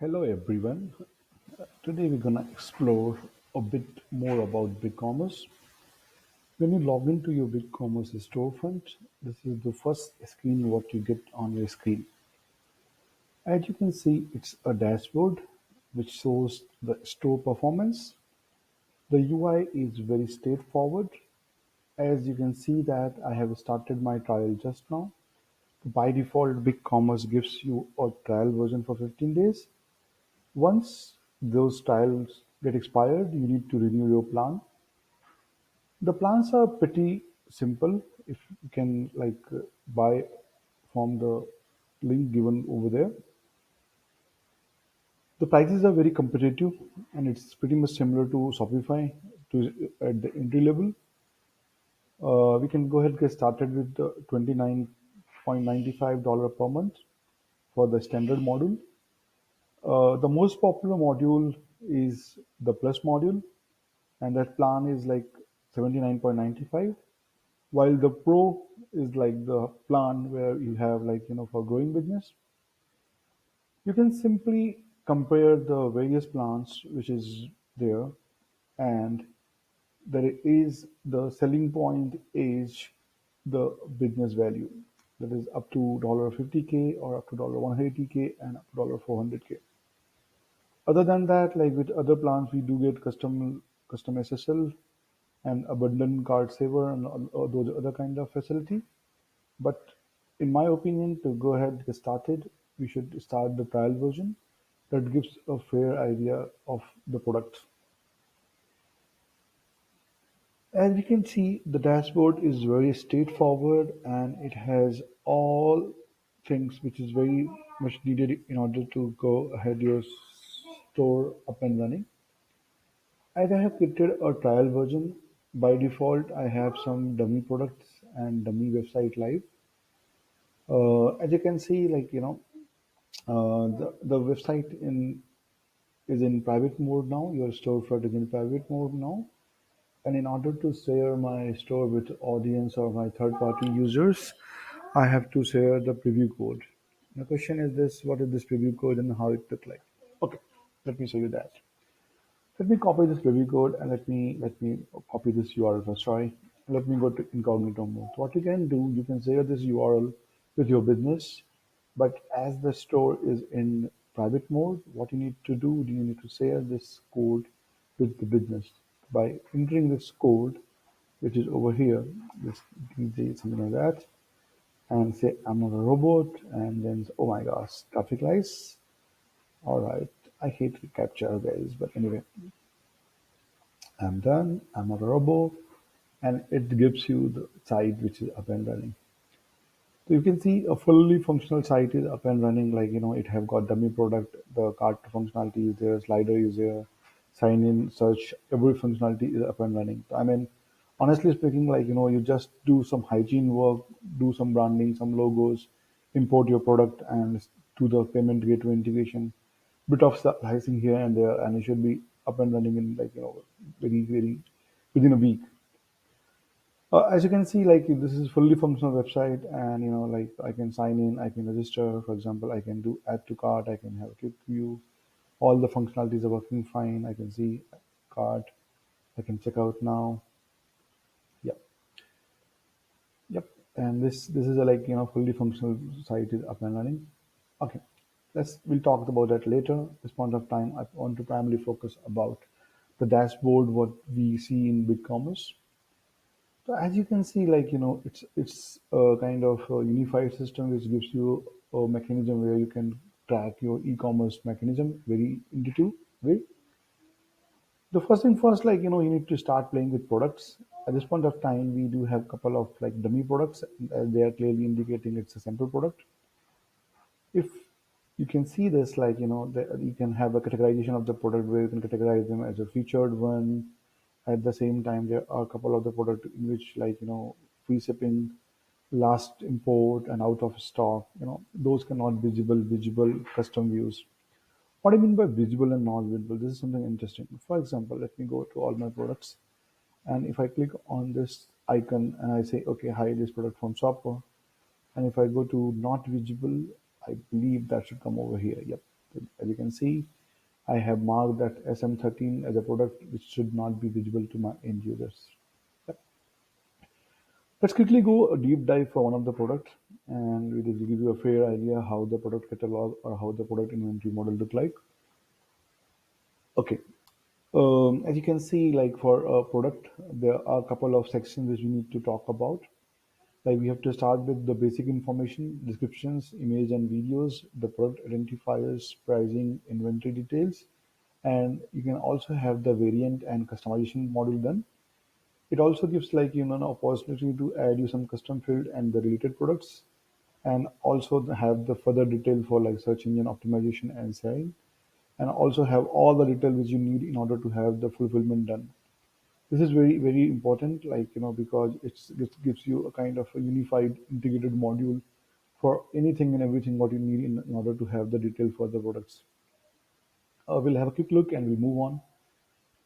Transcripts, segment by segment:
Hello everyone. Today we're gonna explore a bit more about BigCommerce. When you log into your BigCommerce storefront, this is the first screen what you get on your screen. As you can see, it's a dashboard which shows the store performance. The UI is very straightforward. As you can see that I have started my trial just now. By default, BigCommerce gives you a trial version for 15 days. Once those trials get expired, you need to renew your plan. The plans are pretty simple. If you can buy from the link given over there, the prices are very competitive and it's pretty much similar to Shopify to at the entry level. We can go ahead and get started with the $29.95 per month for the standard module. The most popular module is the Plus module, and that plan is like 79.95, while the Pro is like the plan where you have for growing business. You can simply compare the various plans which is there, and there is the selling point is the business value, that is up to $50K or up to $180K and up to $400K. Other than that, like with other plans, we do get custom SSL and abundant card saver and all those other kind of facility. But in my opinion, to go ahead and get started, we should start the trial version that gives a fair idea of the product. As we can see, the dashboard is very straightforward and it has all things which is very much needed in order to go ahead your store up and running. As I have created a trial version, by default I have some dummy products and dummy website live. As you can see, the website in is in private mode now. Your storefront is in private mode now. And in order to share my store with audience or my third-party users, I have to share the preview code. The question is this: what is this preview code and how it look like? Okay, let me show you that. Let me copy this preview code and let me copy this URL first. Sorry. Let me go to incognito mode. So what you can do, you can share this URL with your business, but as the store is in private mode, what you need to do, you need to share this code with the business by entering this code, which is over here. This DJ something like that, and say I'm not a robot, and then oh my gosh, traffic lights. All right, I hate capture guys, but anyway, I'm done. I'm not a robot, and it gives you the site which is up and running. So you can see a fully functional site is up and running. It have got dummy product, the cart functionality is there, slider is there, sign in, search, every functionality is up and running. I mean, honestly speaking, you just do some hygiene work, do some branding, some logos, import your product, and do the payment gateway integration, bit of slicing here and there, and it should be up and running in very within a week. As you can see, this is fully functional website, and I can sign in, I can register. For example, I can do add to cart, I can have a quick view. All the functionalities are working fine. I can see cart, I can check out now. Yep, yep. And this is a fully functional site is up and running. Okay, we'll talk about that later. At this point of time, I want to primarily focus about the dashboard what we see in BigCommerce. So as you can see, it's a kind of a unified system which gives you a mechanism where you can track your e-commerce mechanism very intuitive way. The first thing first, you need to start playing with products. At this point of time, we do have a couple of dummy products. They are clearly indicating it's a sample product. If you can see this, you can have a categorization of the product where you can categorize them as a featured one. At the same time, there are a couple of the product in which free shipping, last import, and out of stock. Those cannot visible custom views. What I mean by visible and not visible, this is something interesting. For example, let me go to all my products, and if I click on this icon and I say, okay, hide this product from shopper, and if I go to not visible, I believe that should come over here. Yep. As you can see, I have marked that SM13 as a product which should not be visible to my end users. Yep. Let's quickly go a deep dive for one of the products, and it will give you a fair idea how the product catalog or how the product inventory model look like. Okay. As you can see, like for a product, there are a couple of sections which we need to talk about. Like we have to start with the basic information, descriptions, image and videos, the product identifiers, pricing, inventory details, and you can also have the variant and customization module done. It also gives like an opportunity to add you some custom field and the related products, and also have the further detail for like search engine optimization and selling, and also have all the detail which you need in order to have the fulfillment done. This is very important, like because it gives you a kind of a unified integrated module for anything and everything what you need in order to have the detail for the products. We'll have a quick look and we'll move on.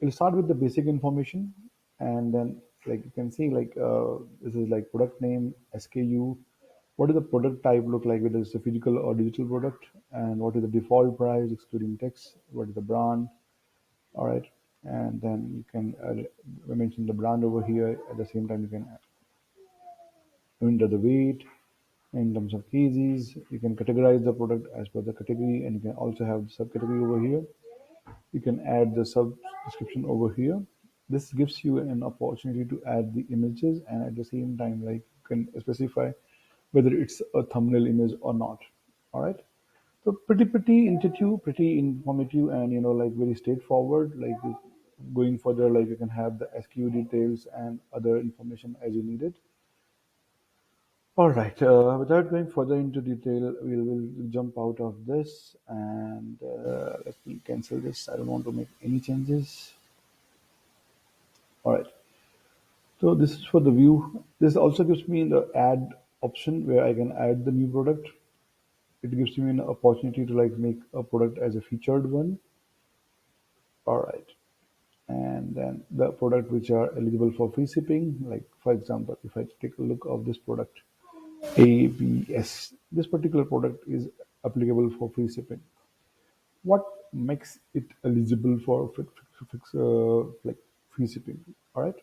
We'll start with the basic information, and then like you can see like this is like product name, SKU, what does the product type look like, whether it's a physical or digital product, and what is the default price excluding tax, what is the brand. All right, and then you can mention the brand over here. At the same time, you can enter the weight in terms of kgs. You can categorize the product as per the category, and you can also have the subcategory over here. You can add the sub description over here. This gives you an opportunity to add the images, and at the same time, like you can specify whether it's a thumbnail image or not. All right. So pretty intuitive, pretty informative, and like very straightforward. Like going further, like you can have the SKU details and other information as you need it. All right. Without going further into detail, will jump out of this and let me cancel this. I don't want to make any changes. All right. So this is for the view. This also gives me the add option where I can add the new product. It gives me an opportunity to like make a product as a featured one. All right. And then the product which are eligible for free shipping, like for example, if I take a look of this product, ABS, this particular product is applicable for free shipping. What makes it eligible for like free shipping? All right.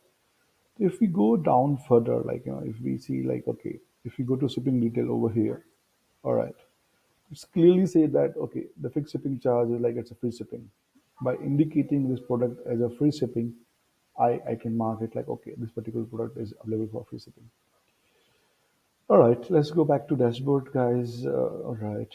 If we go down further, like if we see like okay, if we go to shipping detail over here, all right, it's clearly say that okay, the fixed shipping charge is like it's a free shipping. By indicating this product as a free shipping, I can mark it like okay, this particular product is available for free shipping. All right, let's go back to dashboard, guys. All right.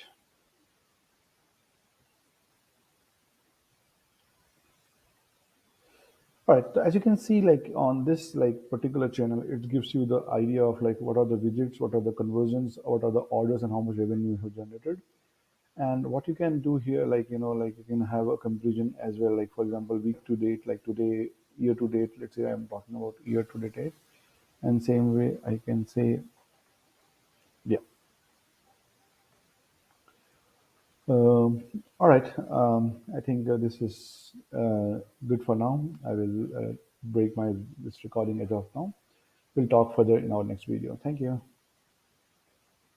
All right, as you can see, like on this like particular channel, it gives you the idea of like what are the widgets, what are the conversions, what are the orders, and how much revenue you have generated. And what you can do here, like like you can have a comparison as well. Like for example, week to date, like today, year to date. Let's say I'm talking about year to date, and same way I can say, yeah. All right. I think this is good for now. I will break my this recording as of now. We'll talk further in our next video. Thank you.